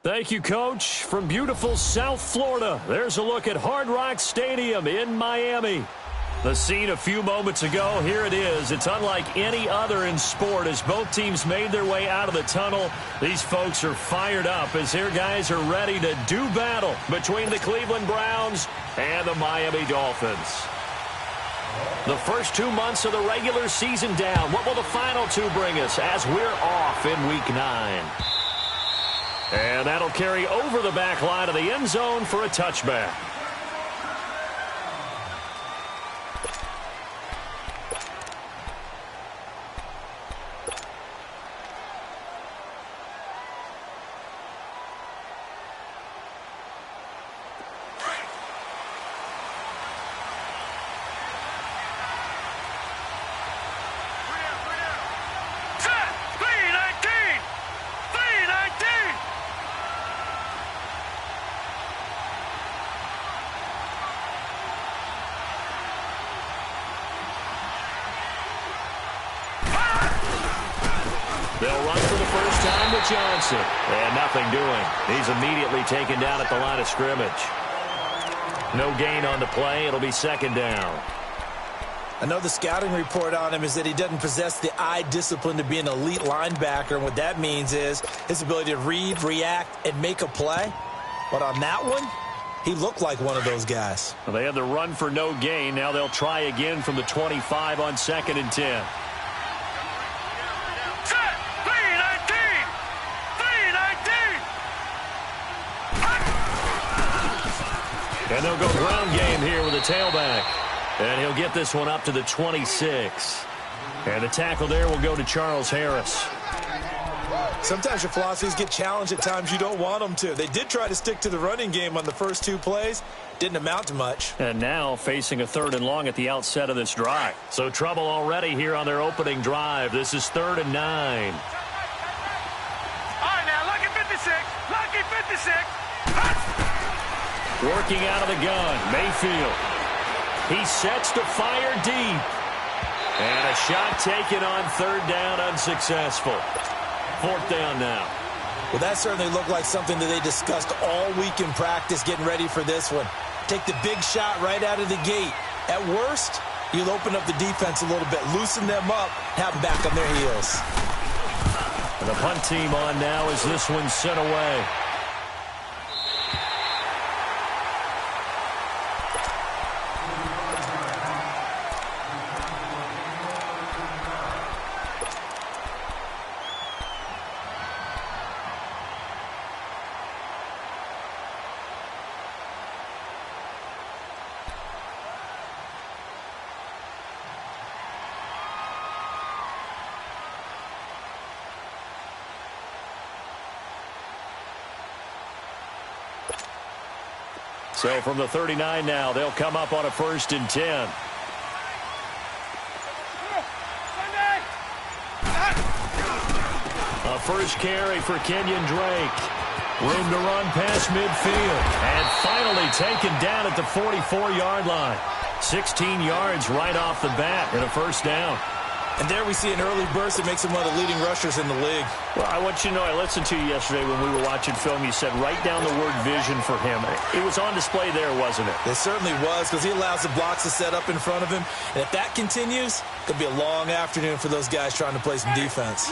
Thank you, Coach. From beautiful South Florida, there's a look at Hard Rock Stadium in Miami. The scene a few moments ago, here it is. It's unlike any other in sport as both teams made their way out of the tunnel. These folks are fired up as their guys are ready to do battle between the Cleveland Browns and the Miami Dolphins. The first 2 months of the regular season down. What will the final two bring us as we're off in Week 9? And that'll carry over the back line of the end zone for a touchback. They'll run for the first time with Johnson. And nothing doing. He's immediately taken down at the line of scrimmage. No gain on the play. It'll be second down. I know the scouting report on him is that he doesn't possess the eye discipline to be an elite linebacker. And what that means is his ability to read, react, and make a play. But on that one, he looked like one of those guys. Well, they had the run for no gain. Now they'll try again from the 25 on 2nd and 10. And they'll go ground game here with a tailback. And he'll get this one up to the 26. And the tackle there will go to Charles Harris. Sometimes your philosophies get challenged at times you don't want them to. They did try to stick to the running game on the first 2 plays. Didn't amount to much. And now facing a 3rd and long at the outset of this drive. So trouble already here on their opening drive. This is 3rd and 9. All right, now, lucky 56. Lucky 56. Working out of the gun, Mayfield. He sets to fire deep. And a shot taken on 3rd down, unsuccessful. 4th down now. Well, that certainly looked like something that they discussed all week in practice getting ready for this one. Take the big shot right out of the gate. At worst, you'll open up the defense a little bit, loosen them up, have them back on their heels. And the punt team on now as this one's sent away. So from the 39 now, they'll come up on a 1st and 10. A first carry for Kenyon Drake. Room to run past midfield. And finally taken down at the 44-yard line. 16 yards right off the bat and a 1st down. And there we see an early burst that makes him one of the leading rushers in the league. Well, I want you to know, I listened to you yesterday when we were watching film. You said write down the word vision for him. It was on display there, wasn't it? It certainly was, because he allows the blocks to set up in front of him. And if that continues, it could be a long afternoon for those guys trying to play some defense.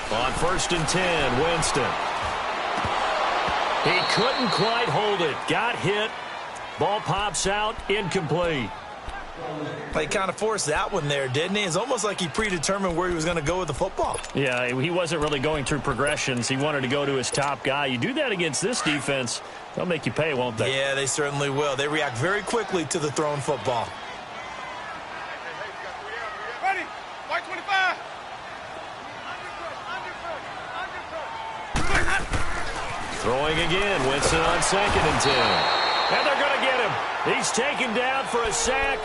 On 1st and 10, Winston. He couldn't quite hold it. Got hit. Ball pops out, incomplete. He kind of forced that one there, didn't he? It's almost like he predetermined where he was going to go with the football. Yeah, he wasn't really going through progressions. He wanted to go to his top guy. You do that against this defense, they'll make you pay, won't they? Yeah, they certainly will. They react very quickly to the thrown football. Ready? White 25. Throwing again, Winston on 2nd and 10. And they're going to get him. He's taken down for a sack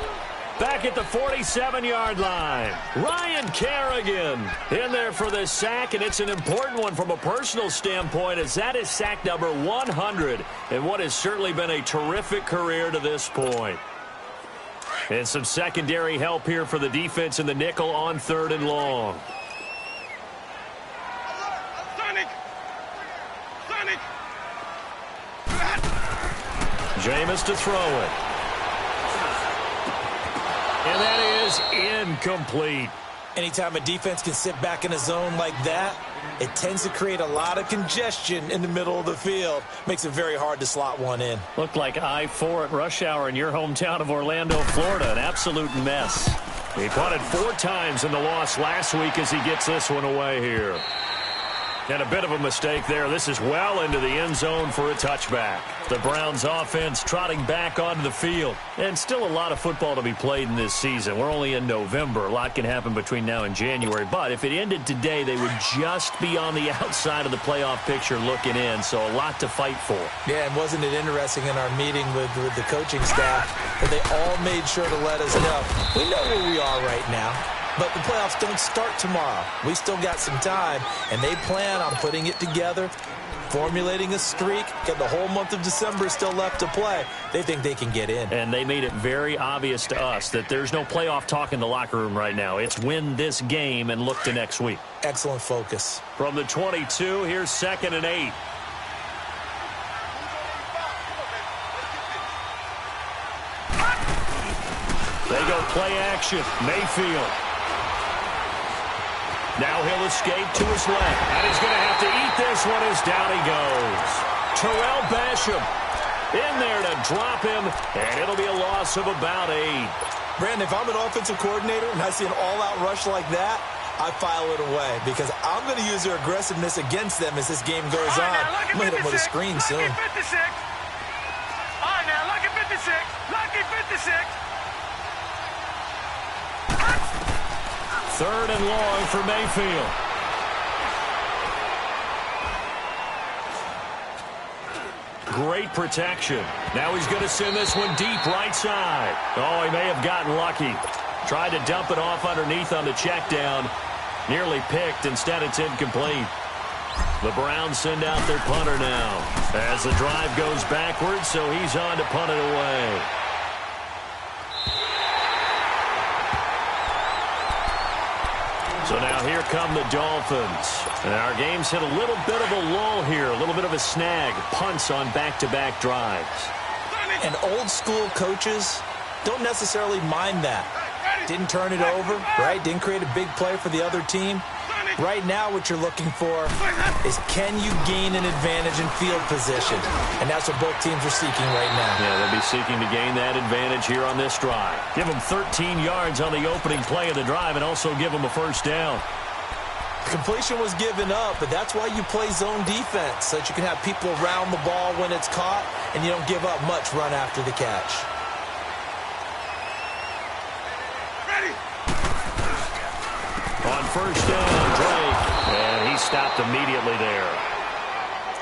back at the 47-yard line. Ryan Kerrigan in there for the sack, and it's an important one from a personal standpoint as that is sack number 100 in what has certainly been a terrific career to this point. And some secondary help here for the defense in the nickel on 3rd and long. Jameis to throw it. And that is incomplete. Anytime a defense can sit back in a zone like that, it tends to create a lot of congestion in the middle of the field. Makes it very hard to slot one in. Looked like I-4 at rush hour in your hometown of Orlando, Florida. An absolute mess. He punted 4 times in the loss last week as he gets this one away here. And a bit of a mistake there. This is well into the end zone for a touchback. The Browns offense trotting back onto the field. And still a lot of football to be played in this season. We're only in November. A lot can happen between now and January. But if it ended today, they would just be on the outside of the playoff picture looking in. So a lot to fight for. Yeah, and wasn't it interesting in our meeting with the coaching staff that they all made sure to let us know, we know where we are right now. But the playoffs don't start tomorrow. We still got some time, and they plan on putting it together, formulating a streak, and the whole month of December is still left to play. They think they can get in. And they made it very obvious to us that there's no playoff talk in the locker room right now. It's win this game and look to next week. Excellent focus. From the 22, here's 2nd and 8. They go play action. Mayfield. Now he'll escape to his left. And he's going to have to eat this one as down he goes. Terrell Basham in there to drop him, and it'll be a loss of about 8. Brandon, if I'm an offensive coordinator and I see an all-out rush like that, I file it away because I'm going to use their aggressiveness against them as this game goes on. I'm going to hit them with a screen soon. All right, now, lucky 56. Lucky 56. 3rd and long for Mayfield. Great protection. Now he's going to send this one deep right side. Oh, he may have gotten lucky. Tried to dump it off underneath on the check down. Nearly picked. Instead, it's incomplete. The Browns send out their punter now as the drive goes backwards, so he's on to punt it away. So now here come the Dolphins. And our game's hit a little bit of a lull here, a little bit of a snag. Punts on back-to-back drives. And old-school coaches don't necessarily mind that. Didn't turn it over, right? Didn't create a big play for the other team. Right now what you're looking for is can you gain an advantage in field position? And that's what both teams are seeking right now. Yeah, they'll be seeking to gain that advantage here on this drive. Give them 13 yards on the opening play of the drive and also give them a first down. Completion was given up, but that's why you play zone defense, so that you can have people around the ball when it's caught and you don't give up much run after the catch. On first down, Drake, and he stopped immediately there.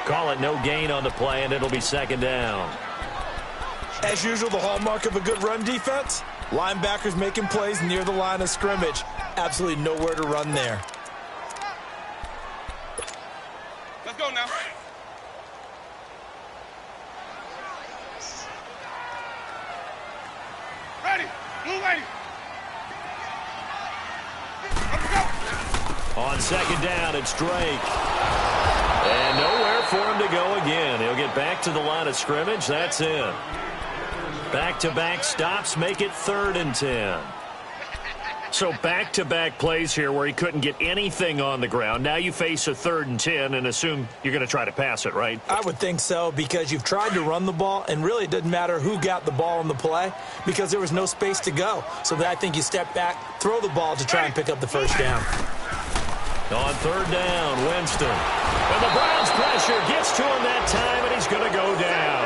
Call it no gain on the play, and it'll be 2nd down. As usual, the hallmark of a good run defense, linebackers making plays near the line of scrimmage. Absolutely nowhere to run there. Let's go now. Ready. Blue lady. On 2nd down, it's Drake. And nowhere for him to go again. He'll get back to the line of scrimmage. That's it. Back-to-back stops make it 3rd and 10. So back-to-back plays here where he couldn't get anything on the ground. Now you face a 3rd and 10 and assume you're going to try to pass it, right? I would think so because you've tried to run the ball, and really it doesn't matter who got the ball in the play because there was no space to go. So I think you step back, throw the ball to try and pick up the first down. On 3rd down, Winston. And the Browns pressure gets to him that time, and he's going to go down.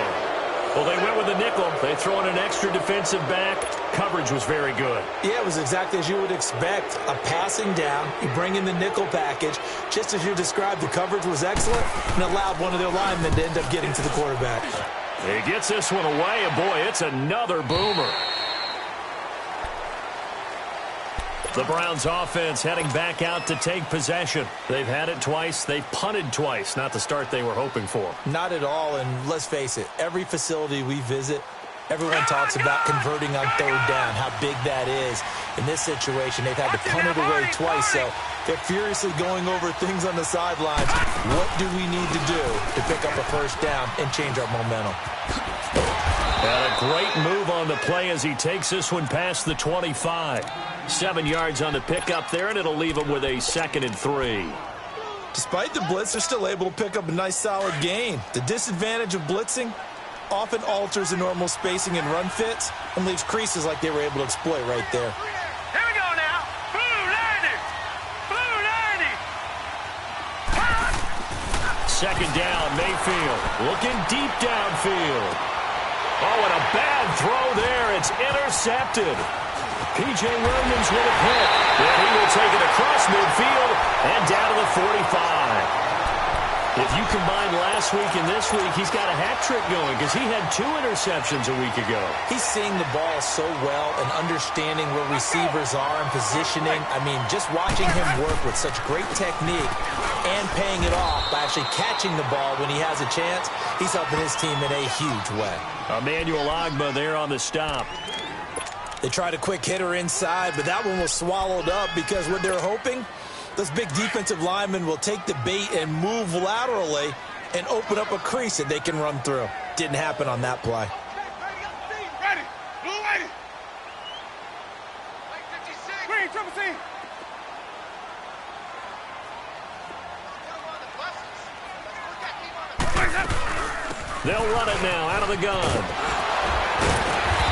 Well, they went with a nickel. They throw in an extra defensive back. Coverage was very good. Yeah, it was exactly as you would expect. A passing down. You bring in the nickel package. Just as you described, the coverage was excellent and allowed one of their linemen to end up getting to the quarterback. He gets this one away, and boy, it's another boomer. The Browns offense heading back out to take possession. They've had it twice. They've punted twice. Not the start they were hoping for. Not at all, and let's face it, every facility we visit, Everyone talks about converting on third down, how big that is. In this situation, they've had to punt it away twice, so they're furiously going over things on the sidelines. What do we need to do to pick up a first down and change our momentum? And a great move on the play as he takes this one past the 25. 7 yards on the pickup there, and it'll leave him with a 2nd and 3. Despite the blitz, they're still able to pick up a nice, solid gain. The disadvantage of blitzing often alters the normal spacing and run fits and leaves creases like they were able to exploit right there. Here we go now. Blue 90. Blue 90. 2nd down, Mayfield looking deep downfield. Oh, and a bad throw there. It's intercepted. P.J. Williams with a hit. And he will take it across midfield and down to the 45. If you combine last week and this week, he's got a hat trick going because he had 2 interceptions a week ago. He's seeing the ball so well and understanding where receivers are and positioning. I mean, just watching him work with such great technique and paying it off by actually catching the ball when he has a chance, he's helping his team in a huge way. Emmanuel Ogbah there on the stop. They tried a quick hitter inside, but that one was swallowed up because what they're hoping, those big defensive linemen will take the bait and move laterally and open up a crease that they can run through. Didn't happen on that play. Ready. Blue 80. Green, triple C. They'll run it now out of the gun.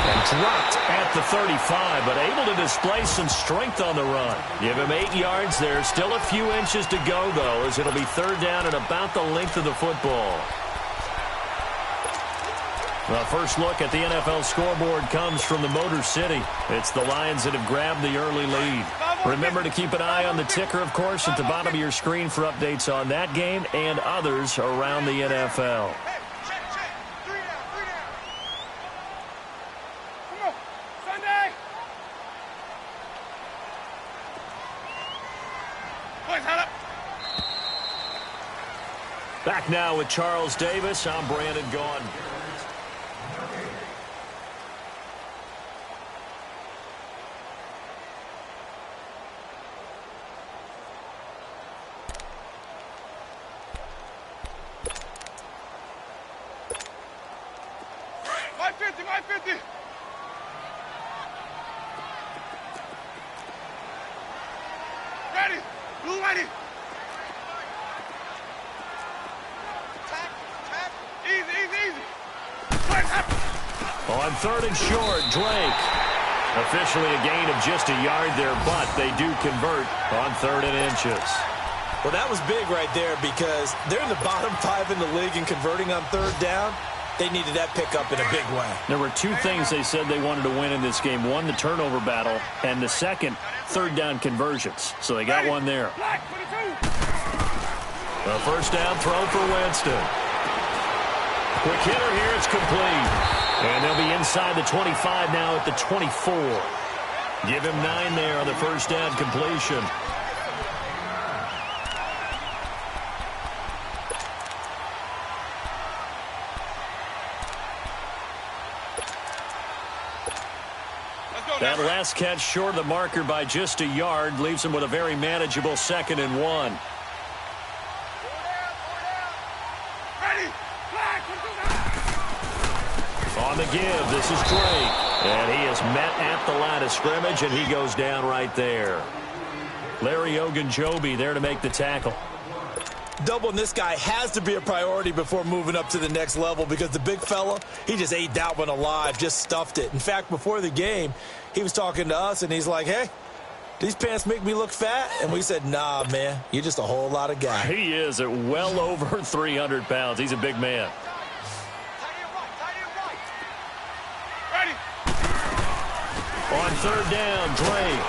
And dropped at the 35, but able to display some strength on the run. Give him 8 yards there. Still a few inches to go, though, as it'll be 3rd down and about the length of the football. The first look at the NFL scoreboard comes from the Motor City. It's the Lions that have grabbed the early lead. Remember to keep an eye on the ticker, of course, at the bottom of your screen for updates on that game and others around the NFL. Back now with Charles Davis. I'm Brandon Gaudin. My 50, my 50. Ready. Blue 90. On 3rd and short, Drake. Officially a gain of just a yard there, but they do convert on 3rd and inches. Well, that was big right there because they're in the bottom 5 in the league and converting on 3rd down. They needed that pickup in a big way. There were 2 things they said they wanted to win in this game. One, the turnover battle, and the second, 3rd down conversions. So they got one there. A 1st down throw for Winston. Quick hitter here, it's complete. And they'll be inside the 25 now at the 24. Give him 9 there on the 1st down completion. That last catch short of the marker by just a yard leaves him with a very manageable 2nd and 1. On the give, this is Drake. And he is met at the line of scrimmage, and he goes down right there. Larry Ogunjobi there to make the tackle. Doubling this guy has to be a priority before moving up to the next level because the big fella, he just ate that one alive, just stuffed it. In fact, before the game, he was talking to us, and he's like, hey, these pants make me look fat? And we said, nah, man, you're just a whole lot of guy. He is at well over 300 pounds. He's a big man. On 3rd down, Drake.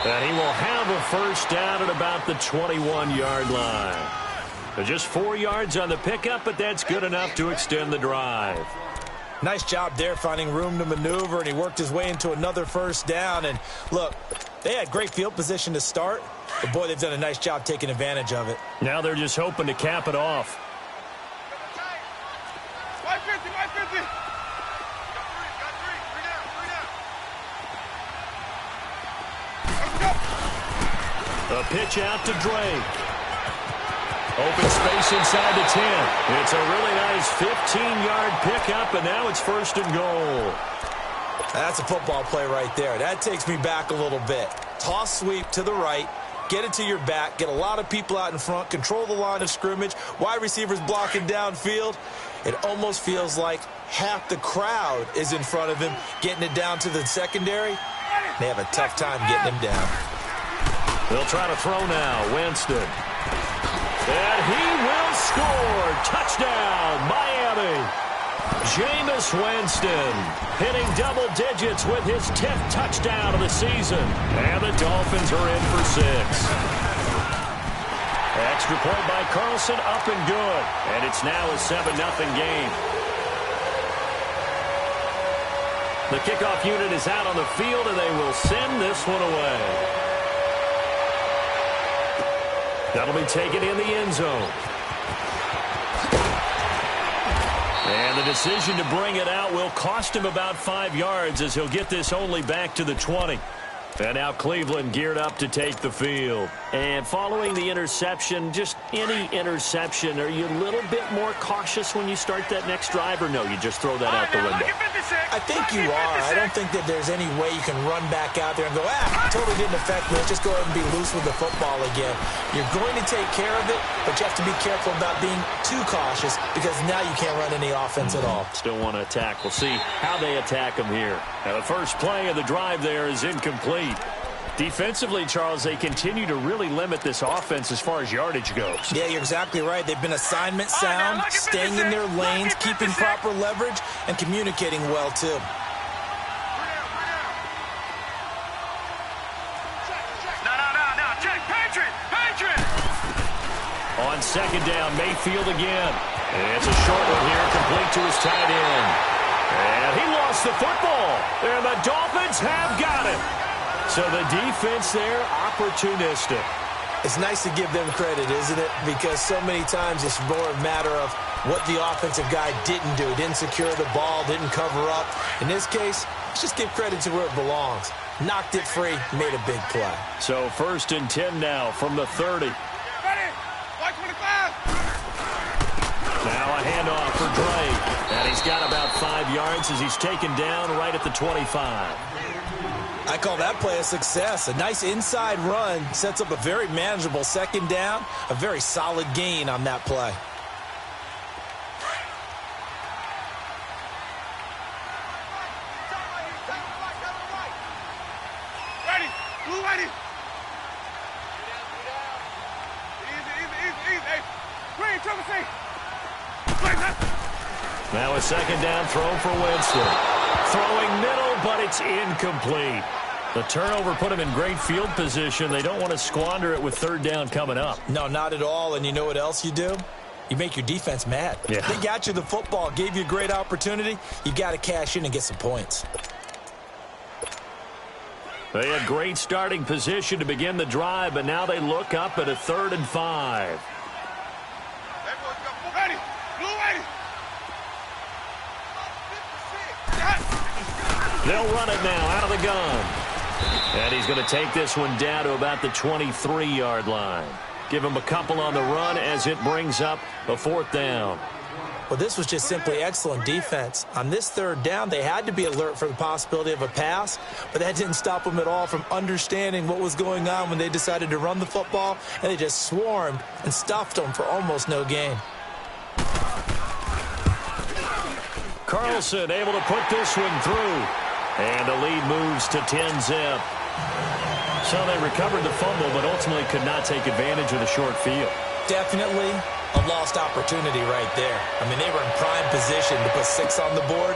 And he will have a 1st down at about the 21-yard line. Just 4 yards on the pickup, but that's good enough to extend the drive. Nice job there finding room to maneuver, and he worked his way into another 1st down. And look, they had great field position to start, but boy, they've done a nice job taking advantage of it. Now they're just hoping to cap it off. A pitch out to Drake. Open space inside the 10. It's a really nice 15-yard pickup, and now it's 1st and goal. That's a football play right there. That takes me back a little bit. Toss sweep to the right. Get it to your back. Get a lot of people out in front. Control the line of scrimmage. Wide receivers blocking downfield. It almost feels like half the crowd is in front of him, getting it down to the secondary. They have a tough time getting him down. They'll try to throw now. Winston. And he will score. Touchdown, Miami. Jameis Winston hitting double digits with his 10th touchdown of the season. And the Dolphins are in for 6. Extra point by Carlson, up and good. And it's now a 7-0 game. The kickoff unit is out on the field, and they will send this one away. That'll be taken in the end zone. And the decision to bring it out will cost him about 5 yards as he'll get this only back to the 20. And now Cleveland geared up to take the field. And following the interception, just any interception, are you a little bit more cautious when you start that next drive, or no, you just throw that out the window? I think you are. I don't think that there's any way you can run back out there and go, totally didn't affect me. Let's just go ahead and be loose with the football again. You're going to take care of it, but you have to be careful about being too cautious because now you can't run any offense at all. Still want to attack. We'll see how they attack him here. Now, the first play of the drive there is incomplete. Defensively, Charles, they continue to really limit this offense as far as yardage goes. Yeah, you're exactly right. They've been assignment sound, staying in their lanes, keeping proper leverage, and communicating well, too. No. Check. Patriot. On 2nd down, Mayfield again. It's a short one here, complete to his tight end. And he lost the football. And the Dolphins have got it. So the defense there, opportunistic. It's nice to give them credit, isn't it? Because so many times it's more a matter of what the offensive guy didn't do. Didn't secure the ball, didn't cover up. In this case, let's just give credit to where it belongs. Knocked it free, made a big play. So 1st and 10 now from the 30. Ready? White 25. Now a handoff for Drake. And he's got about 5 yards as he's taken down right at the 25. I call that play a success. A nice inside run sets up a very manageable 2nd down. A very solid gain on that play. Ready. Blue ready. Easy. Hey, Green, Trevor, see. Now a 2nd down throw for Winston. Throwing middle, but it's incomplete. The turnover put him in great field position. They don't want to squander it with 3rd down coming up. No, not at all. And you know what else you do? You make your defense mad. Yeah. They got you the football, gave you a great opportunity. You got to cash in and get some points. They had great starting position to begin the drive, but now they look up at a 3rd and 5. Ready. Blue ready. They'll run it now out of the gun. And he's going to take this one down to about the 23-yard line. Give him a couple on the run as it brings up a 4th down. Well, this was just simply excellent defense. On this 3rd down, they had to be alert for the possibility of a pass, but that didn't stop them at all from understanding what was going on when they decided to run the football, and they just swarmed and stuffed them for almost no gain. Carlson able to put this one through. And the lead moves to 10-zip. So they recovered the fumble, but ultimately could not take advantage of the short field. Definitely a lost opportunity right there. I mean, they were in prime position to put 6 on the board.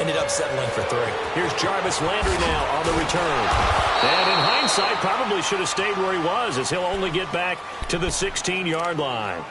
Ended up settling for 3. Here's Jarvis Landry now on the return. And in hindsight, probably should have stayed where he was, as he'll only get back to the 16-yard line.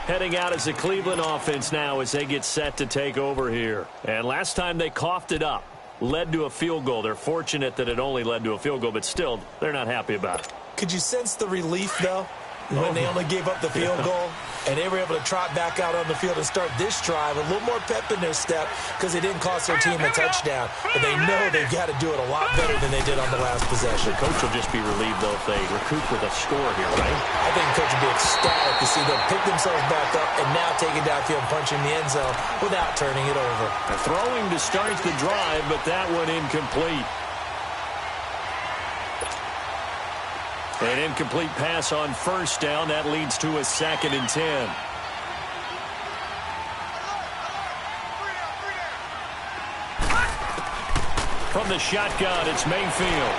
Heading out as the Cleveland offense now as they get set to take over here. And last time they coughed it up. Led to a field goal. They're fortunate that it only led to a field goal, but still, they're not happy about it. Could you sense the relief, though? when they only gave up the field goal, and they were able to trot back out on the field and start this drive. A little more pep in their step because it didn't cost their team a touchdown. But they know they've got to do it a lot better than they did on the last possession. The coach will just be relieved, though, if they recoup with a score here, right? I think the coach will be ecstatic to see them pick themselves back up and now take it downfield and punch in the end zone without turning it over. Throwing to start the drive, but that one incomplete. An incomplete pass on first down. That leads to a 2nd and 10. From the shotgun, it's Mayfield.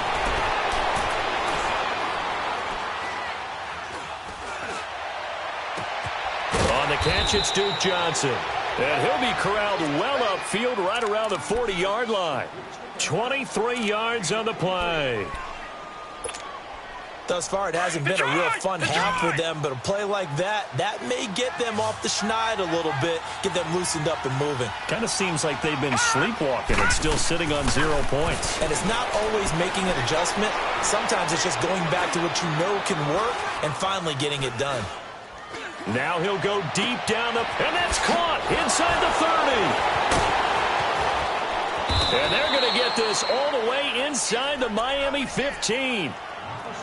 On the catch, it's Duke Johnson. And he'll be corralled well upfield right around the 40-yard line. 23 yards on the play. Thus far, it hasn't been a real fun half for them, but a play like that may get them off the schneid a little bit, get them loosened up and moving. Kind of seems like they've been sleepwalking and still sitting on 0 points. And it's not always making an adjustment. Sometimes it's just going back to what you know can work and finally getting it done. Now he'll go deep down and that's caught inside the 30. And they're going to get this all the way inside the Miami 15.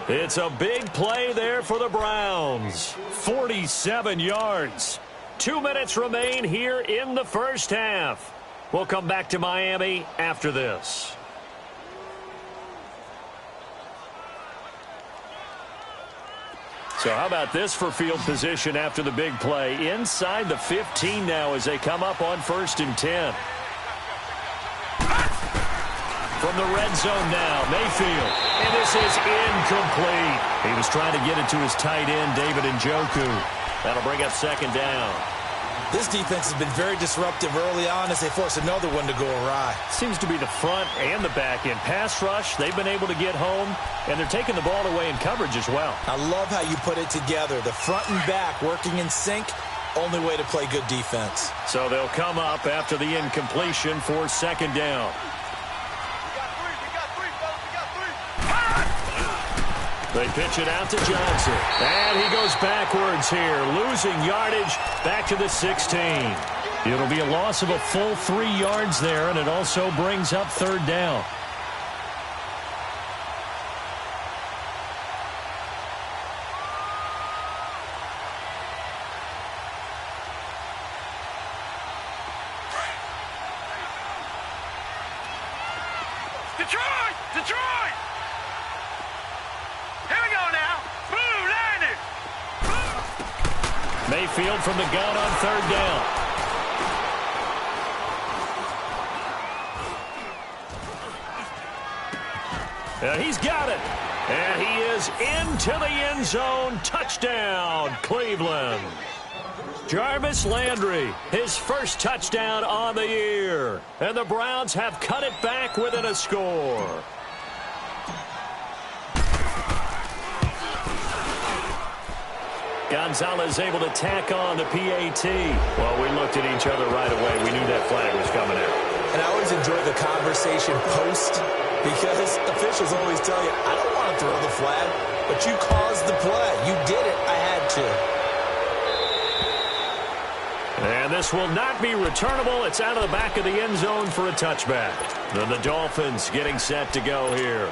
It's a big play there for the Browns. 47 yards. 2 minutes remain here in the first half. We'll come back to Miami after this. So how about this for field position after the big play? Inside the 15 now as they come up on 1st and 10. From the red zone now, Mayfield. And this is incomplete. He was trying to get it to his tight end, David Njoku. That'll bring up 2nd down. This defense has been very disruptive early on as they force another one to go awry. Seems to be the front and the back end. Pass rush, they've been able to get home, and they're taking the ball away in coverage as well. I love how you put it together. The front and back working in sync, only way to play good defense. So they'll come up after the incompletion for 2nd down. They pitch it out to Johnson. And he goes backwards here, losing yardage back to the 16. It'll be a loss of a full 3 yards there, and it also brings up 3rd down. Detroit! Detroit! Here we go now. Blue line it. Mayfield from the gun on 3rd down. And he's got it. And he is into the end zone. Touchdown, Cleveland. Jarvis Landry, his first touchdown on the year. And the Browns have cut it back within a score. Gonzalez able to tack on the PAT. Well, we looked at each other right away. We knew that flag was coming out. And I always enjoy the conversation post because officials always tell you, I don't want to throw the flag, but you caused the play. You did it. I had to. And this will not be returnable. It's out of the back of the end zone for a touchback. Then the Dolphins getting set to go here.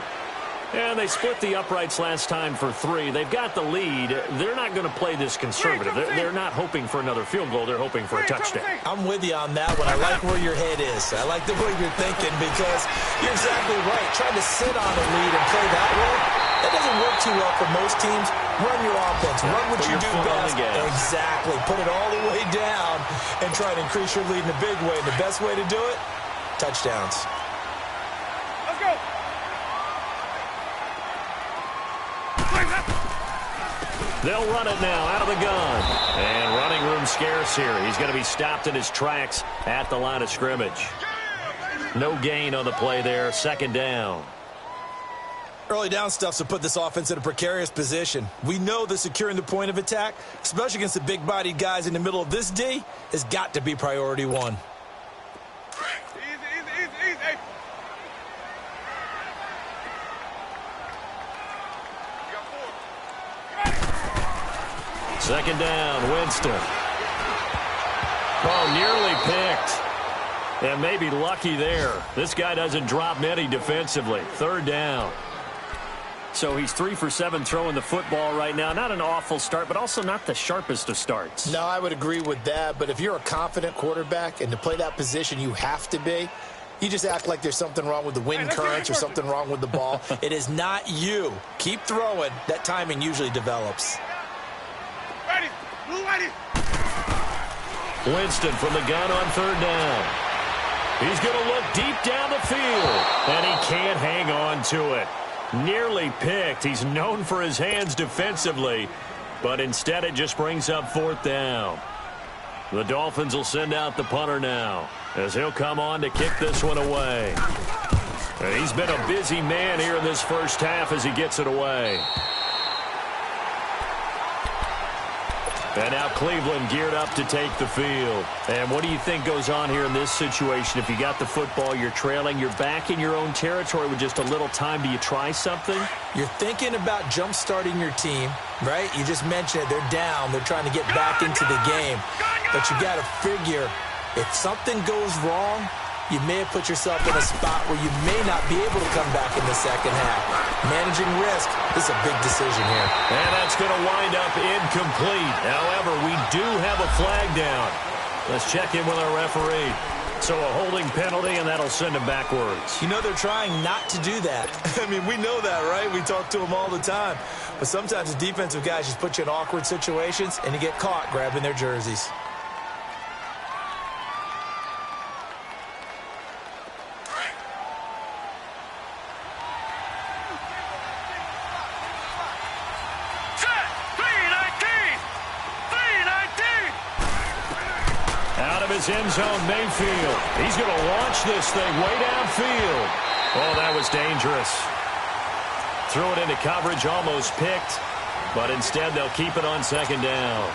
And they split the uprights last time for 3. They've got the lead. They're not going to play this conservative. They're not hoping for another field goal. They're hoping for a touchdown. I'm with you on that one. I like where your head is. I like the way you're thinking because you're exactly right. Trying to sit on a lead and play that way, that doesn't work too well for most teams. Run your offense. Run what you do best. Exactly. Put it all the way down and try to increase your lead in a big way. And the best way to do it, touchdowns. Let's go. They'll run it now out of the gun. And running room scarce here. He's going to be stopped in his tracks at the line of scrimmage. No gain on the play there. 2nd down. Early down stuff's to put this offense in a precarious position. We know that securing the point of attack, especially against the big-bodied guys in the middle of this D, has got to be priority 1. Easy. Second down, Winston. Oh, nearly picked. And maybe lucky there. This guy doesn't drop many defensively. Third down. So he's 3 for 7 throwing the football right now. Not an awful start, but also not the sharpest of starts. No, I would agree with that. But if you're a confident quarterback and to play that position you have to be, you just act like there's something wrong with the wind currents or something wrong with the ball. It is not you. Keep throwing. That timing usually develops. Ready. Ready. Winston from the gun on third down. He's going to look deep down the field, and he can't hang on to it. Nearly picked. He's known for his hands defensively, but instead it just brings up fourth down. The Dolphins will send out the punter now, as he'll come on to kick this one away. And he's been a busy man here in this first half as he gets it away. And now Cleveland geared up to take the field. And what do you think goes on here in this situation? If you got the football, you're trailing, you're back in your own territory with just a little time. Do you try something? You're thinking about jump-starting your team, right? You just mentioned it. They're down. They're trying to get back into the game. But you got to figure, if something goes wrong, you may have put yourself in a spot where you may not be able to come back in the second half. Managing risk, this is a big decision here. And that's going to wind up incomplete. However, we do have a flag down. Let's check in with our referee. So a holding penalty, and that'll send him backwards. You know they're trying not to do that. I mean, we know that, right? We talk to them all the time. But sometimes the defensive guys just put you in awkward situations, and you get caught grabbing their jerseys. His end zone, Mayfield. He's going to launch this thing way downfield. Oh, that was dangerous. Threw it into coverage, almost picked, but instead they'll keep it on second down.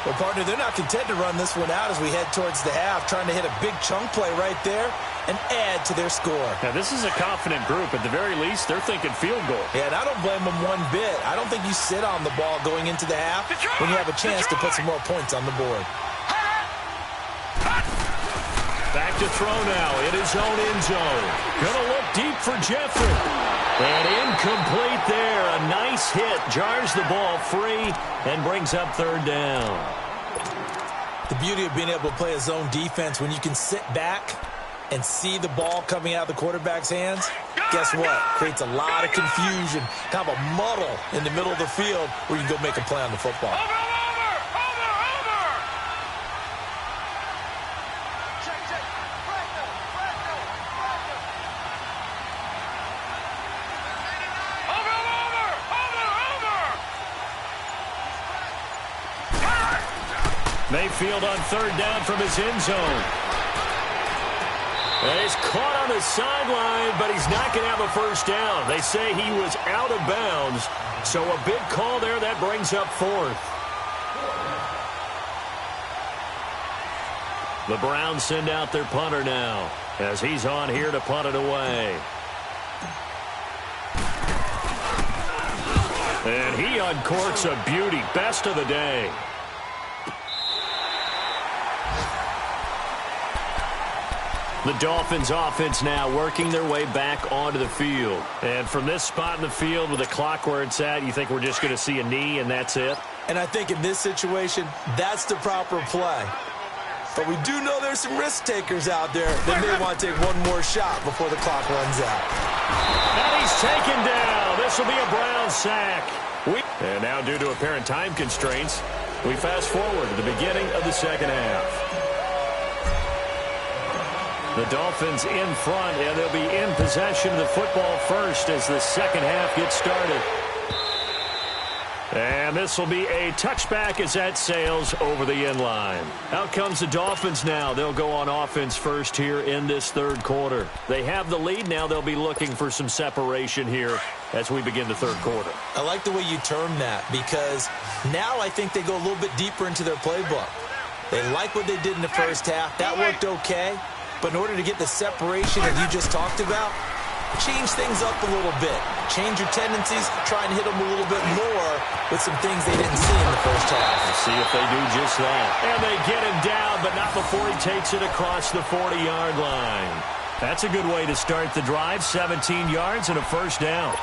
Well, partner, they're not content to run this one out as we head towards the half, trying to hit a big chunk play right there and add to their score. Now, this is a confident group. At the very least, they're thinking field goal. Yeah, and I don't blame them one bit. I don't think you sit on the ball going into the half when you have a chance to put some more points on the board. Back to throw now in his own end zone. Gonna look deep for Jeffrey. And incomplete there. A nice hit. Jars the ball free and brings up third down. The beauty of being able to play a zone defense when you can sit back and see the ball coming out of the quarterback's hands, guess what? Creates a lot of confusion, kind of a muddle in the middle of the field where you can go make a play on the football. Mayfield on third down from his end zone. And he's caught on the sideline, but he's not going to have a first down. They say he was out of bounds, so a big call there. That brings up fourth. The Browns send out their punter now as he's on here to punt it away. And he uncorks a beauty. Best of the day. The Dolphins offense now working their way back onto the field. And from this spot in the field with the clock where it's at, you think we're just going to see a knee and that's it? And I think in this situation, that's the proper play. But we do know there's some risk takers out there that may want to take one more shot before the clock runs out. And he's taken down. This will be a Brown sack. And now due to apparent time constraints, we fast forward to the beginning of the second half. The Dolphins in front, and they'll be in possession of the football first as the second half gets started. And this will be a touchback as that sails over the end line. Out comes the Dolphins now. They'll go on offense first here in this third quarter. They have the lead now. They'll be looking for some separation here as we begin the third quarter. I like the way you term that because now I think they go a little bit deeper into their playbook. They like what they did in the first half. That worked okay. But in order to get the separation that you just talked about, change things up a little bit. Change your tendencies, try and hit them a little bit more with some things they didn't see in the first half. We'll see if they do just that. And they get him down, but not before he takes it across the 40-yard line. That's a good way to start the drive. 17 yards and a first down.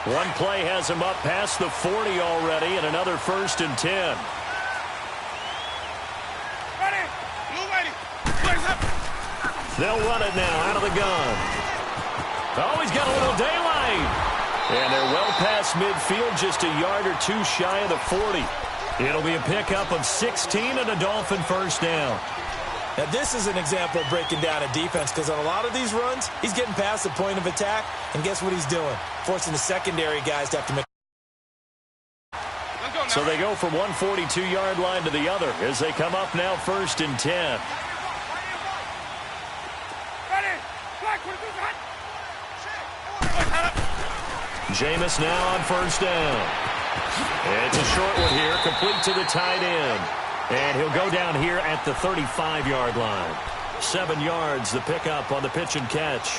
One play has him up past the 40 already, and another 1st and 10. Ready? You ready? Where's up? They'll run it now out of the gun. Oh, he's got a little daylight. And they're well past midfield, just a yard or two shy of the 40. It'll be a pickup of 16 and a Dolphin first down. Now, this is an example of breaking down a defense, because on a lot of these runs, he's getting past the point of attack, and guess what he's doing? Forcing the secondary guys to have to make. So they go from one 42-yard line to the other as they come up now 1st and 10. Jameis now on first down. It's a short one here, complete to the tight end. And he'll go down here at the 35-yard line. 7 yards, the pickup on the pitch and catch.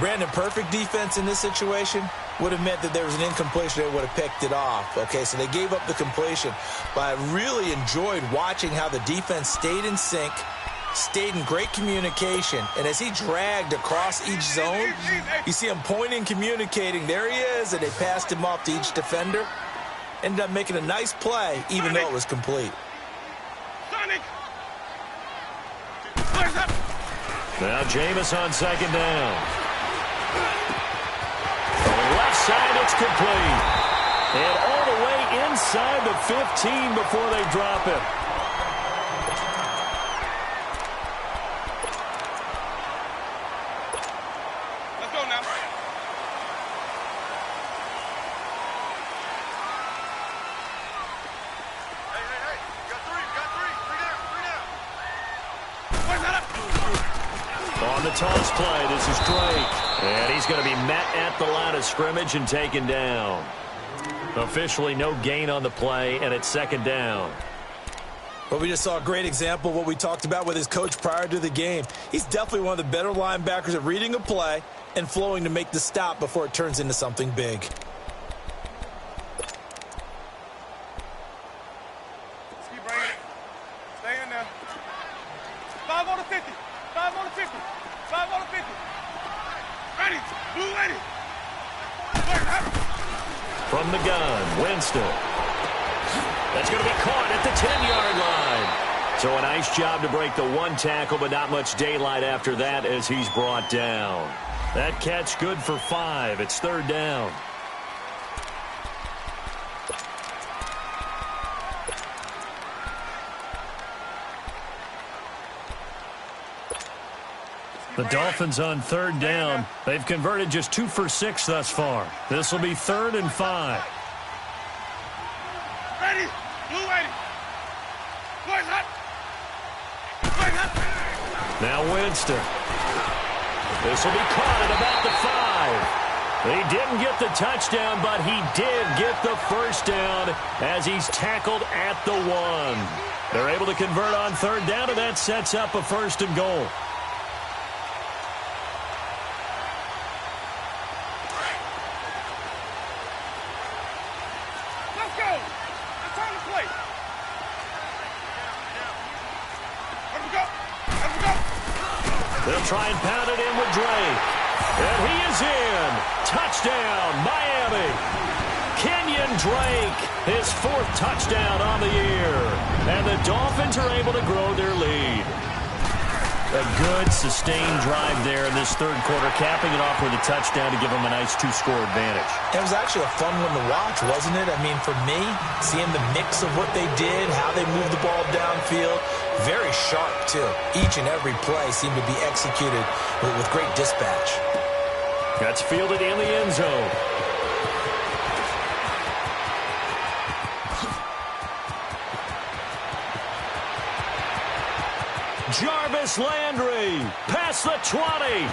Brandon, perfect defense in this situation would have meant that there was an incompletion. They would have picked it off. Okay, so they gave up the completion. But I really enjoyed watching how the defense stayed in sync, stayed in great communication, and as he dragged across each zone, you see him pointing, communicating. There he is, and they passed him off to each defender. Ended up making a nice play, even though it was complete. Now Jameis on second down. Left side, it's complete. And all the way inside the 15 before they drop it. Let's go now. Hey. Got three down. Where's that up? On the toss play, this is Drake. And he's going to be met at the line of scrimmage and taken down. Officially no gain on the play, and it's second down. Well, we just saw a great example of what we talked about with his coach prior to the game. He's definitely one of the better linebackers at reading a play and flowing to make the stop before it turns into something big. Let's keep bringing it. Stay in there. 5 on the 50. 5 on the 50. 5 on the 50. Ready. Blue ready. From the gun, Winston. That's going to be caught at the 10-yard line. So a nice job to break the one tackle, but not much daylight after that as he's brought down. That catch good for 5. It's third down. The Dolphins on third down. They've converted just 2 for 6 thus far. This will be 3rd and 5. Ready. Blue ready. Boys hot. Now Winston. This will be caught at about the 5. He didn't get the touchdown, but he did get the first down as he's tackled at the 1. They're able to convert on third down, and that sets up a 1st and goal. They'll try and pound it in with Drake. And he is in. Touchdown, Miami. Kenyon Drake, his 4th touchdown on the year. And the Dolphins are able to grow their lead. A good, sustained drive there in this third quarter, capping it off with a touchdown to give them a nice 2-score advantage. It was actually a fun one to watch, wasn't it? I mean, for me, seeing the mix of what they did, how they moved the ball downfield, very sharp, too. Each and every play seemed to be executed with great dispatch. That's fielded in the end zone. Jarvis Landry past the 20.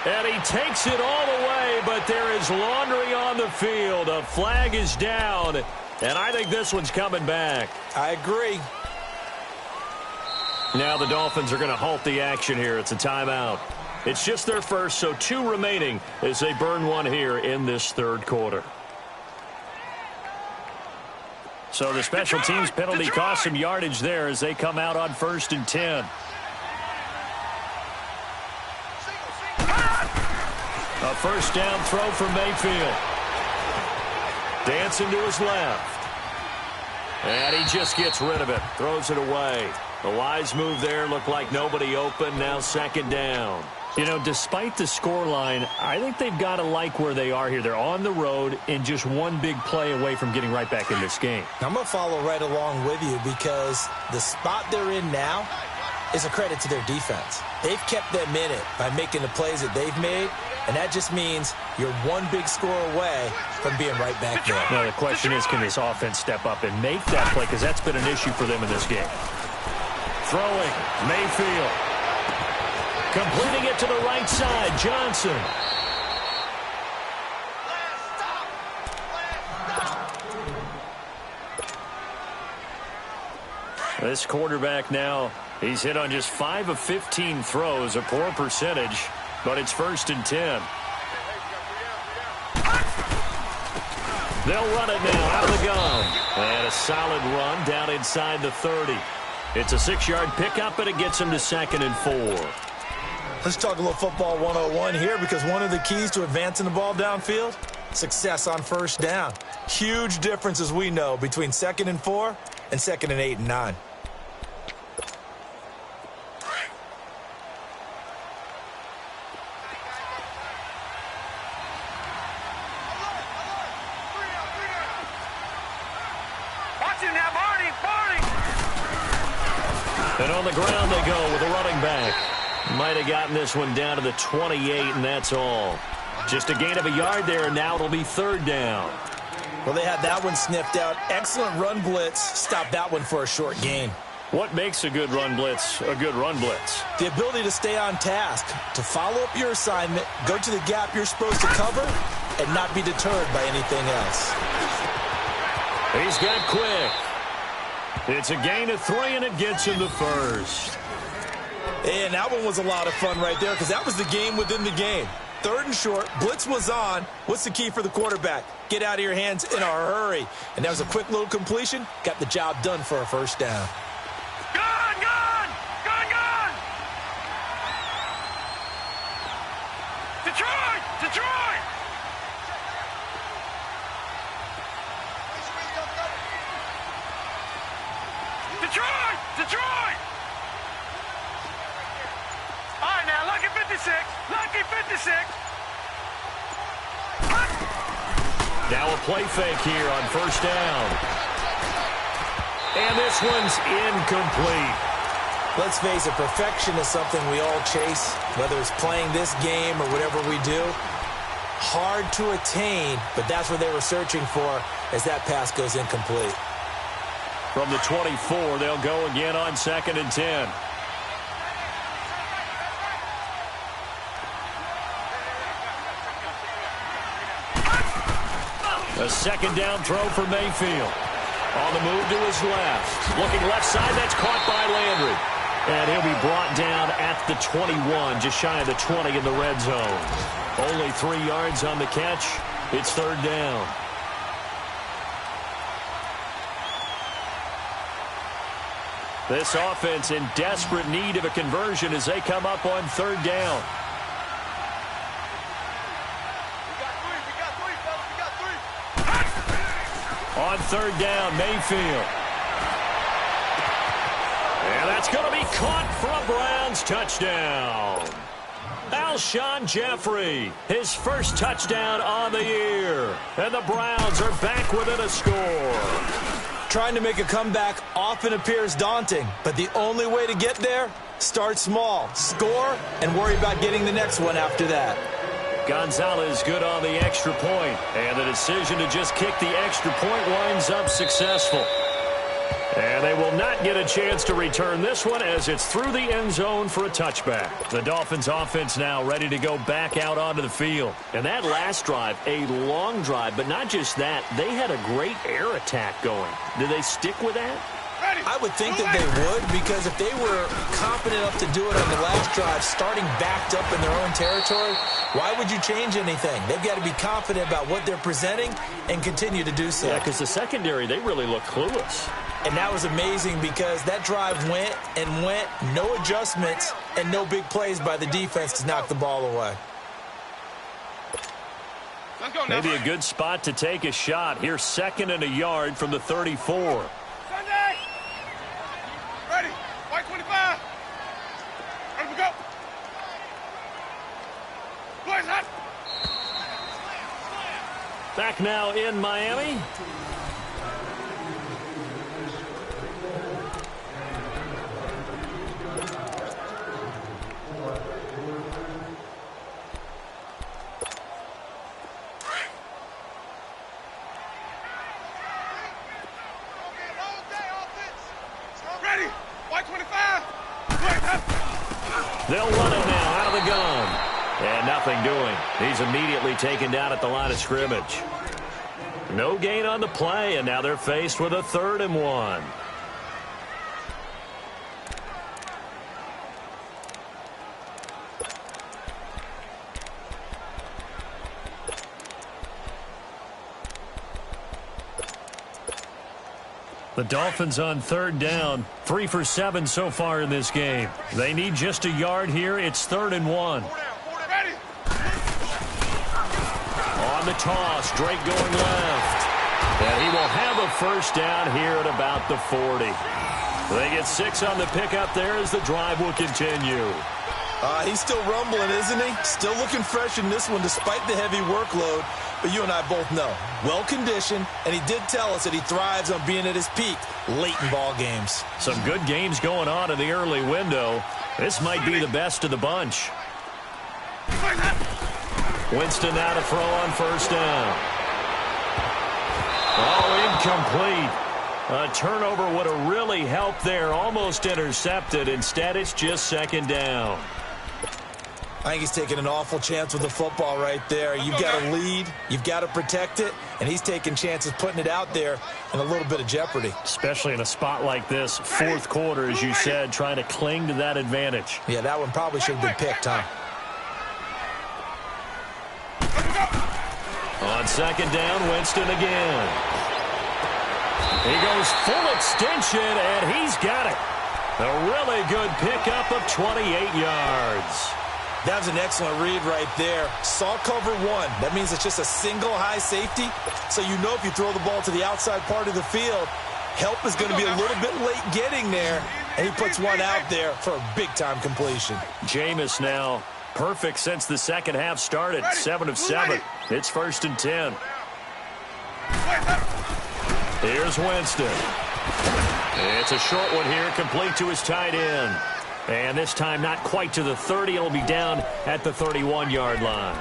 And he takes it all the way, but there is laundry on the field. A flag is down, and I think this one's coming back. I agree. Now the Dolphins are going to halt the action here. It's a timeout. It's just their first, so 2 remaining as they burn one here in this third quarter. So the special teams penalty cost some yardage there as they come out on 1st and 10. A first down throw for Mayfield. Dancing to his left. And he just gets rid of it. Throws it away. A wise move there. Looked like nobody open. Now 2nd down. You know, despite the scoreline, I think they've got to like where they are here. They're on the road and just one big play away from getting right back in this game. I'm going to follow right along with you because the spot they're in now is a credit to their defense. They've kept them in it by making the plays that they've made, and that just means you're one big score away from being right back there. Now, the question is, can this offense step up and make that play? Because that's been an issue for them in this game. Throwing, Mayfield. Completing it to the right side, Johnson. This quarterback now, he's hit on just 5 of 15 throws, a poor percentage, but it's 1st and 10. They'll run it now out of the gun. And a solid run down inside the 30. It's a 6-yard pickup, and it gets him to 2nd and 4. Let's talk a little football 101 here because one of the keys to advancing the ball downfield, success on 1st down. Huge difference, as we know, between 2nd and 4 and 2nd and 8 and 9. And on the ground they go with a running back. Might have gotten this one down to the 28, and that's all. Just a gain of a yard there, and now it'll be 3rd down. Well, they had that one sniffed out. Excellent run blitz. Stop that one for a short gain. What makes a good run blitz a good run blitz? The ability to stay on task, to follow up your assignment, go to the gap you're supposed to cover, and not be deterred by anything else. He's got quick. It's a gain of 3, and it gets him the 1st. And that one was a lot of fun right there because that was the game within the game. 3rd and short, blitz was on. What's the key for the quarterback? Get out of your hands in a hurry. And that was a quick little completion. Got the job done for a 1st down. Gone! Detroit! Detroit! Detroit! Detroit! All right, now, lucky 56. Lucky 56. Now a play fake here on 1st down. And this one's incomplete. Let's face it, perfection is something we all chase, whether it's playing this game or whatever we do. Hard to attain, but that's what they were searching for as that pass goes incomplete. From the 24, they'll go again on 2nd and 10. A 2nd down throw for Mayfield. On the move to his left. Looking left side, that's caught by Landry. And he'll be brought down at the 21, just shy of the 20 in the red zone. Only 3 yards on the catch. It's 3rd down. This offense in desperate need of a conversion as they come up on 3rd down. On 3rd down, Mayfield. And that's going to be caught for a Browns touchdown. Alshon Jeffrey, his first touchdown on the year. And the Browns are back within a score. Trying to make a comeback often appears daunting, but the only way to get there, start small, score, and worry about getting the next one after that. Gonzalez good on the extra point, and the decision to just kick the extra point winds up successful. And they will not get a chance to return this one as it's through the end zone for a touchback. The Dolphins offense now ready to go back out onto the field. And that last drive, a long drive, but not just that, they had a great air attack going. Did they stick with that? I would think that they would, because if they were confident enough to do it on the last drive, starting backed up in their own territory, why would you change anything? They've got to be confident about what they're presenting and continue to do so. Yeah, because the secondary, they really look clueless. And that was amazing because that drive went and went, no adjustments, and no big plays by the defense to knock the ball away. Maybe a good spot to take a shot. Here's 2nd and a yard from the 34. Sunday! Ready. White 25. Ready to go. Boys, hot. Back now in Miami. They'll run it now out of the gun. And nothing doing. He's immediately taken down at the line of scrimmage. No gain on the play, and now they're faced with a 3rd and 1. The Dolphins on 3rd down, 3 for 7 so far in this game. They need just a yard here. It's 3rd and 1. On the toss, Drake going left. And he will have a first down here at about the 40. They get 6 on the pickup there as the drive will continue. He's still rumbling, isn't he? Still looking fresh in this one despite the heavy workload. But you and I both know, well-conditioned, and he did tell us that he thrives on being at his peak late in ball games. Some good games going on in the early window. This might be the best of the bunch. Winston now to throw on 1st down. Oh, incomplete. A turnover would have really helped there. Almost intercepted. Instead, it's just 2nd down. I think he's taking an awful chance with the football right there. You've got to lead. You've got to protect it. And he's taking chances putting it out there in a little bit of jeopardy. Especially in a spot like this, 4th quarter, as you said, trying to cling to that advantage. Yeah, that one probably should have been picked, huh? On 2nd down, Winston again. He goes full extension, and he's got it. A really good pickup of 28 yards. That was an excellent read right there. Saw cover 1. That means it's just a single high safety. So you know if you throw the ball to the outside part of the field, help is going to be a little bit late getting there. And he puts one out there for a big-time completion. Jameis now perfect since the second half started. 7 of 7. It's 1st and 10. Here's Winston. It's a short one here, complete to his tight end. And this time not quite to the 30. It'll be down at the 31-yard line.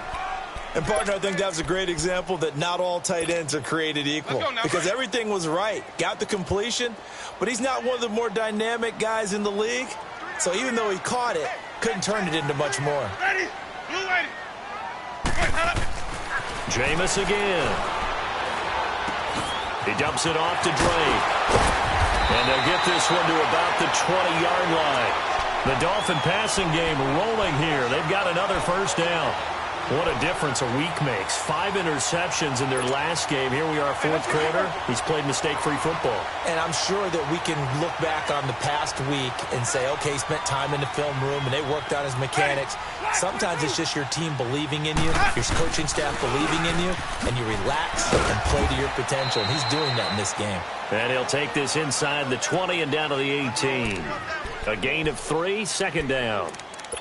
And, partner, I think that was a great example that not all tight ends are created equal. Because everything was right. Got the completion, but he's not one of the more dynamic guys in the league. So even though he caught it, couldn't turn it into much more. Jameis again. He dumps it off to Drake. And they'll get this one to about the 20-yard line. The Dolphin passing game rolling here. They've got another first down. What a difference a week makes. 5 interceptions in their last game. Here we are, 4th quarter. He's played mistake-free football. And I'm sure that we can look back on the past week and say, okay, he spent time in the film room and they worked on his mechanics. Sometimes it's just your team believing in you, your coaching staff believing in you, and you relax and play to your potential. And he's doing that in this game. And he'll take this inside the 20 and down to the 18. A gain of 3, 2nd down.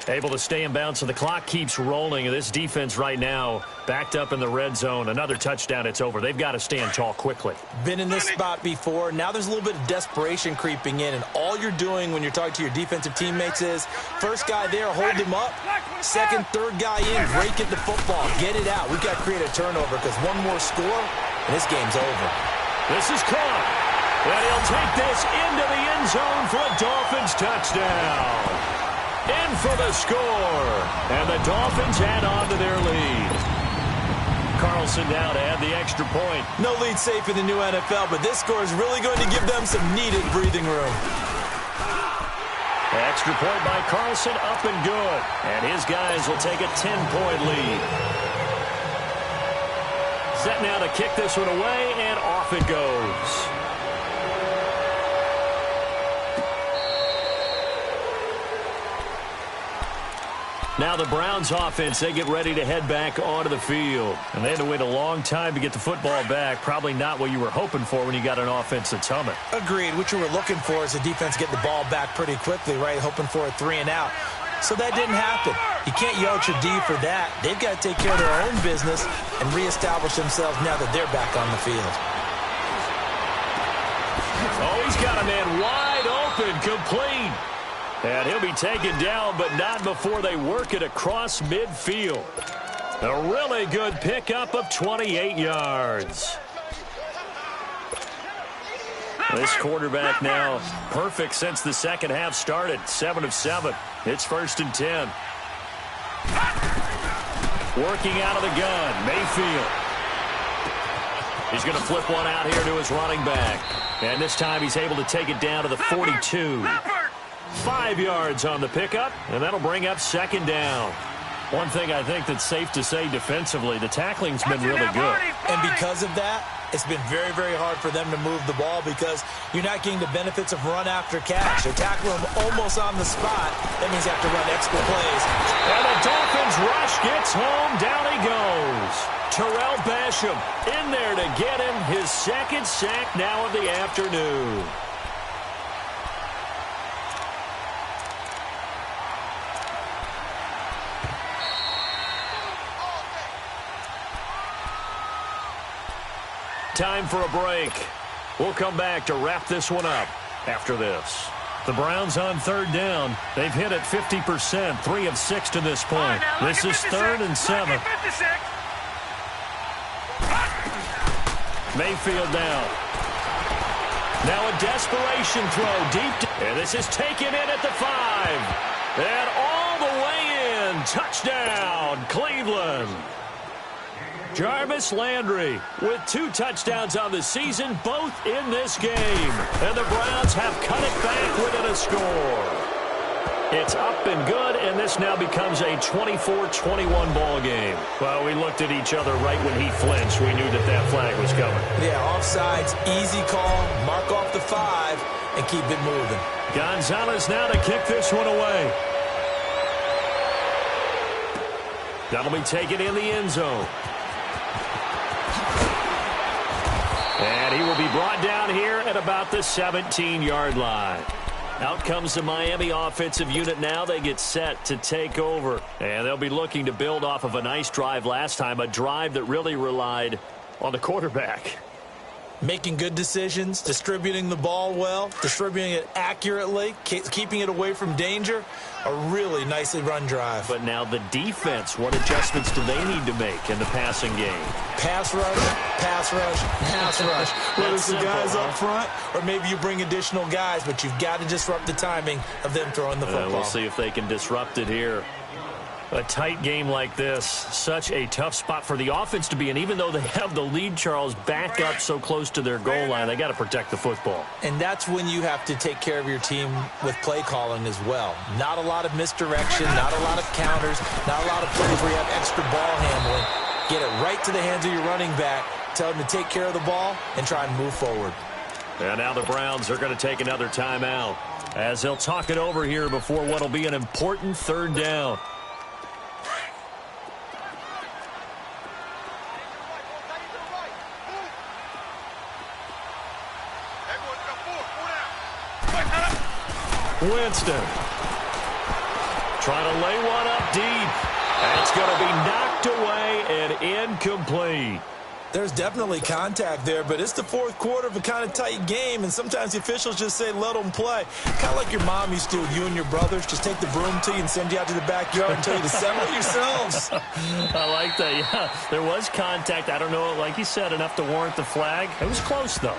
Able to stay in bounds, so the clock keeps rolling. This defense right now backed up in the red zone. Another touchdown, it's over. They've got to stand tall quickly. Been in this spot before. Now there's a little bit of desperation creeping in, and all you're doing when you're talking to your defensive teammates is first guy there, hold him up. Second, third guy in, break it the football. Get it out. We've got to create a turnover because one more score, and this game's over. This is caught. And he'll take this into the end zone for a Dolphins touchdown. In for the score. And the Dolphins add on to their lead. Carlson now to add the extra point. No lead safe in the new NFL, but this score is really going to give them some needed breathing room. Extra point by Carlson, up and good. And his guys will take a 10-point lead. Set now to kick this one away, and off it goes. Now the Browns offense, they get ready to head back onto the field. And they had to wait a long time to get the football back. Probably not what you were hoping for when you got an offense that's humming. Agreed. What you were looking for is the defense getting the ball back pretty quickly, right? Hoping for a 3 and out. So that didn't happen. You can't yell at your D for that. They've got to take care of their own business and reestablish themselves now that they're back on the field. Oh, he's got a man wide open, complete. And he'll be taken down, but not before they work it across midfield. A really good pickup of 28 yards. This quarterback now perfect since the second half started. 7 of 7. It's 1st and 10. Working out of the gun, Mayfield. He's going to flip one out here to his running back. And this time he's able to take it down to the 42. 5 yards on the pickup, and that'll bring up 2nd down. One thing I think that's safe to say defensively, the tackling's been really good. And because of that, it's been very, very hard for them to move the ball because you're not getting the benefits of run after catch. They're tackling them almost on the spot. That means they have to run extra plays. And the Dolphins rush gets home. Down he goes. Terrell Basham in there to get him his 2nd sack now of the afternoon. Time for a break. We'll come back to wrap this one up after this. The Browns on 3rd down. They've hit it 50%, 3 of 6 to this point. This is 3rd and 7. Mayfield down. Now a desperation throw deep. And this is taken in at the 5. And all the way in. Touchdown, Cleveland. Jarvis Landry with 2 touchdowns on the season, both in this game. And the Browns have cut it back within a score. It's up and good, and this now becomes a 24-21 ball game. Well, we looked at each other right when he flinched. We knew that that flag was coming. Yeah, offsides, easy call, mark off the 5, and keep it moving. Gonzalez now to kick this one away. That'll be taken in the end zone. And he will be brought down here at about the 17-yard line. Out comes the Miami offensive unit now. They get set to take over. And they'll be looking to build off of a nice drive last time, a drive that really relied on the quarterback. Making good decisions, distributing the ball well, distributing it accurately, keeping it away from danger. A really nicely run drive. But now the defense, what adjustments do they need to make in the passing game? Pass rush, pass rush, pass rush. Whether it's the guys up front or maybe you bring additional guys, but you've got to disrupt the timing of them throwing the football. We'll see if they can disrupt it here. A tight game like this, such a tough spot for the offense to be in. Even though they have the lead, Charles, back up so close to their goal line, they got to protect the football. And that's when you have to take care of your team with play calling as well. Not a lot of misdirection, not a lot of counters, not a lot of plays where you have extra ball handling. Get it right to the hands of your running back, tell him to take care of the ball, and try and move forward. And now the Browns are going to take another timeout as they'll talk it over here before what will be an important 3rd down. Winston trying to lay one up deep. And it's going to be knocked away and incomplete. There's definitely contact there, but it's the 4th quarter of a kind of tight game, and sometimes the officials just say, let them play. Kind of like your mom used to, you and your brothers, just take the broom to you and send you out to the backyard and tell you to settle yourselves. I like that, yeah. There was contact. I don't know, like you said, enough to warrant the flag. It was close, though.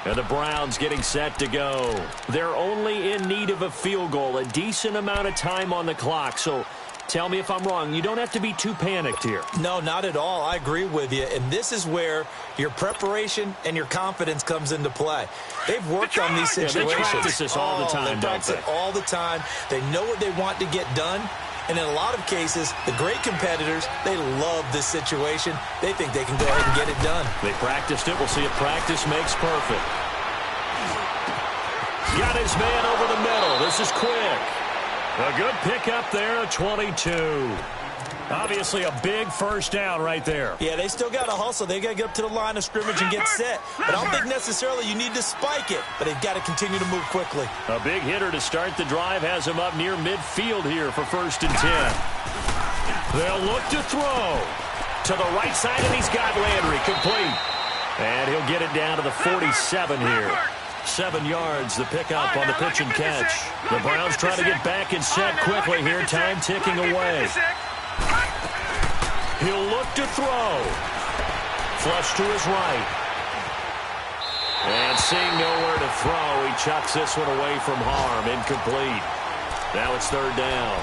And the Browns getting set to go. They're only in need of a field goal, a decent amount of time on the clock, so Tell me if I'm wrong. You don't have to be too panicked here. No, not at all. I agree with you. And this is where your preparation and your confidence comes into play. They've worked on these situations. They practice this all the time, they practice it all the time. They know what they want to get done. And in a lot of cases, the great competitors, they love this situation. They think they can go ahead and get it done. They practiced it. We'll see if practice makes perfect. Got his man over the middle. This is quick. A good pickup there at 22. Obviously a big first down right there. Yeah, they still got to hustle. They got to get up to the line of scrimmage and get set. But I don't think necessarily you need to spike it. But they've got to continue to move quickly. A big hitter to start the drive has him up near midfield here for 1st and 10. They'll look to throw. To the right side, and he's got Landry complete. And he'll get it down to the 47 here. 7 yards, the pickup on the pitch and catch. The Browns try to get back and set quickly here. Time ticking away. He'll look to throw. Flush to his right. And seeing nowhere to throw, he chucks this one away from harm. Incomplete. Now it's 3rd down.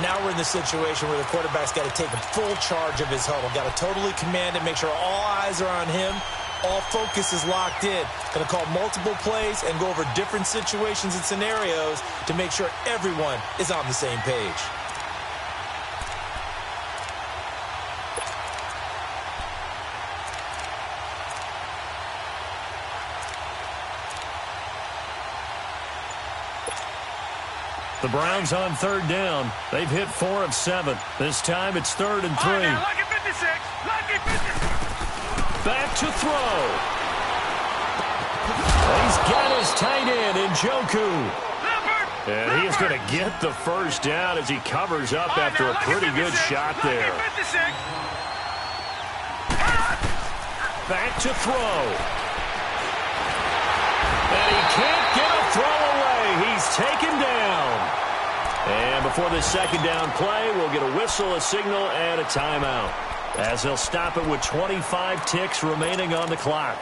Now we're in the situation where the quarterback's got to take full charge of his huddle. Got to totally command it, make sure all eyes are on him. All focus is locked in. Going to call multiple plays and go over different situations and scenarios to make sure everyone is on the same page. The Browns on 3rd down. They've hit 4 of 7. This time it's 3rd and 3. Lucky 56. Lucky 56. Back to throw. He's got his tight end in Njoku. And he is going to get the first down as he covers up after a pretty good shot there. Back to throw. And he can't get a throw away. He's taken down. And before this 2nd down play, we'll get a whistle, a signal, and a timeout, as they'll stop it with 25 ticks remaining on the clock.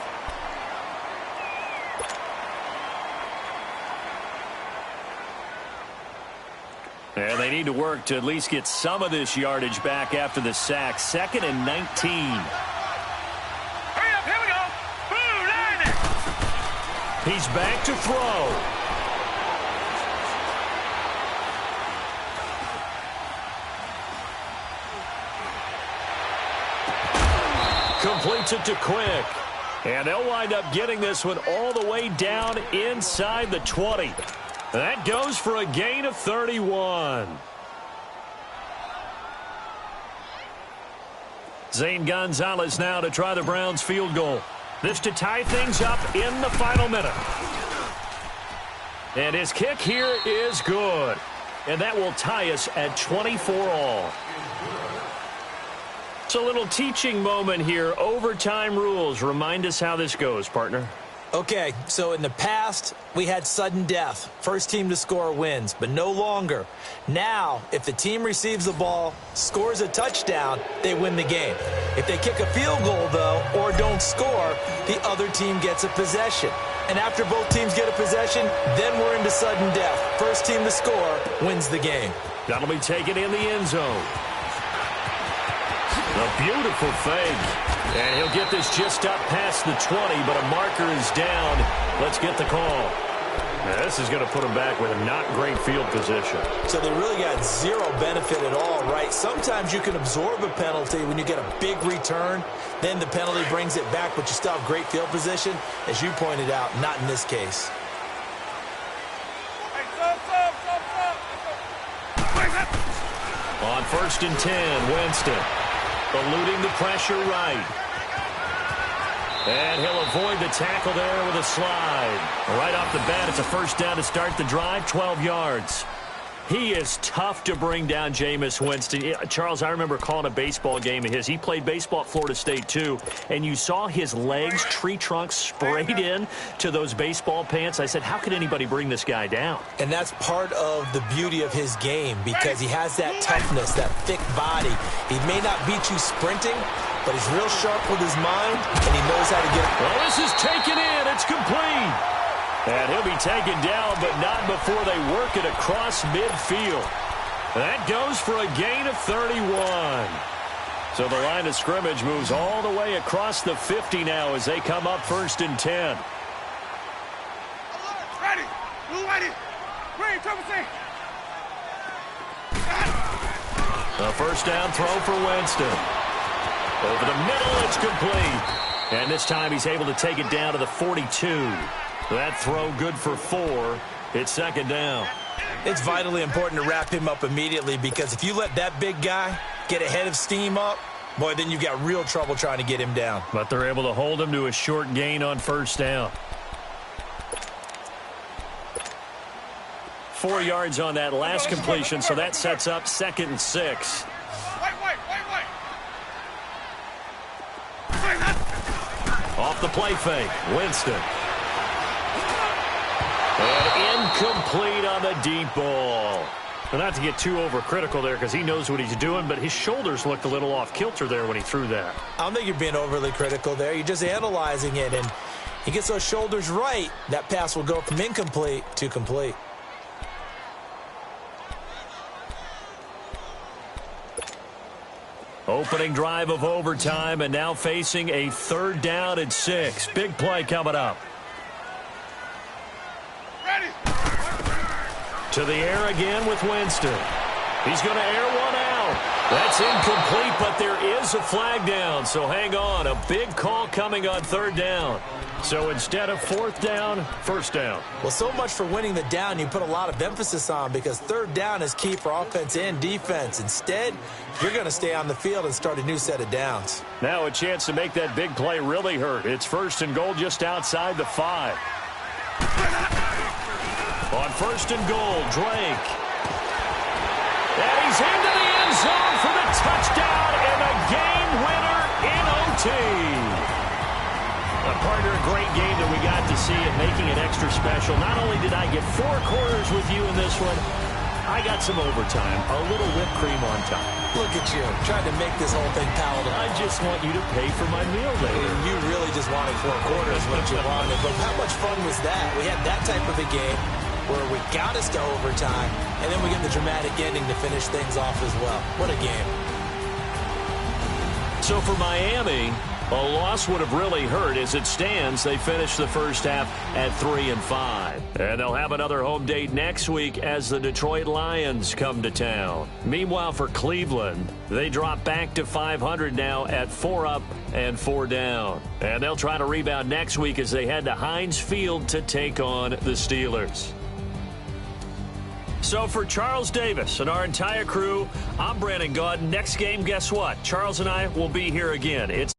And they need to work to at least get some of this yardage back after the sack. 2nd and 19. Hurry up, here we go. Boom, line it. He's back to throw. Completes it to Quick. And they'll wind up getting this one all the way down inside the 20. That goes for a gain of 31. Zane Gonzalez now to try the Browns field goal. This to tie things up in the final minute. And his kick here is good. And that will tie us at 24 all. It's a little teaching moment here. Overtime rules. Remind us how this goes, partner. Okay, so in the past, we had sudden death. First team to score wins, but no longer. Now, if the team receives the ball, scores a touchdown, they win the game. If they kick a field goal, though, or don't score, the other team gets a possession. And after both teams get a possession, then we're into sudden death. First team to score wins the game. That'll be taken in the end zone. A beautiful fake. And he'll get this just up past the 20, but a marker is down. Let's get the call. Now, this is going to put him back with a not great field position. So they really got zero benefit at all, right? Sometimes you can absorb a penalty when you get a big return. Then the penalty brings it back, but you still have great field position. As you pointed out, not in this case. On 1st and 10, Winston eluding the pressure right. And he'll avoid the tackle there with a slide. Right off the bat, it's a first down to start the drive, 12 yards. He is tough to bring down, Jameis Winston. Charles, I remember calling a baseball game of his. He played baseball at Florida State, too. And you saw his legs, tree trunks sprayed in to those baseball pants. I said, how could anybody bring this guy down? And that's part of the beauty of his game because he has that toughness, that thick body. He may not beat you sprinting, but he's real sharp with his mind, and he knows how to get it. Well, this is taken in. It's complete. And he'll be taken down, but not before they work it across midfield. That goes for a gain of 31. So the line of scrimmage moves all the way across the 50 now as they come up 1st and 10. Ready. Blue ready. Green, triple C. A first down throw for Winston. Over the middle, it's complete. And this time he's able to take it down to the 42. That throw good for 4. It's 2nd down. It's vitally important to wrap him up immediately because if you let that big guy get a head of steam up, boy, then you've got real trouble trying to get him down. But they're able to hold him to a short gain on 1st down. 4 yards on that last completion, so that sets up 2nd and 6. Wait. Off the play fake, Winston. And incomplete on the deep ball. Well, not to get too overcritical there because he knows what he's doing, but his shoulders looked a little off kilter there when he threw that. I don't think you're being overly critical there. You're just analyzing it, and he gets those shoulders right. That pass will go from incomplete to complete. Opening drive of overtime, and now facing a 3rd down and 6. Big play coming up. Ready. To the air again with Winston. He's going to air one out. That's incomplete, but there is a flag down, so hang on. A big call coming on 3rd down. So instead of 4th down, 1st down. Well, so much for winning the down you put a lot of emphasis on because 3rd down is key for offense and defense. Instead, you're going to stay on the field and start a new set of downs. Now a chance to make that big play really hurt. It's 1st and goal just outside the 5. On 1st and goal, Drake. And he's into the end zone for the touchdown and a game winner in OT. Partner, a great game that we got to see and making it extra special. Not only did I get 4 quarters with you in this one, I got some overtime, a little whipped cream on top. Look at you, trying to make this whole thing palatable. I just want you to pay for my meal later. You really just wanted 4 quarters what you wanted, but how much fun was that? We had that type of a game where we got us to overtime, and then we get the dramatic ending to finish things off as well. What a game. So for Miami, a loss would have really hurt. As it stands, they finish the first half at 3-5. And they'll have another home date next week as the Detroit Lions come to town. Meanwhile, for Cleveland, they drop back to 500 now at 4 up and 4 down. And they'll try to rebound next week as they head to Heinz Field to take on the Steelers. So for Charles Davis and our entire crew, I'm Brandon Gaudin. Next game, guess what? Charles and I will be here again. It's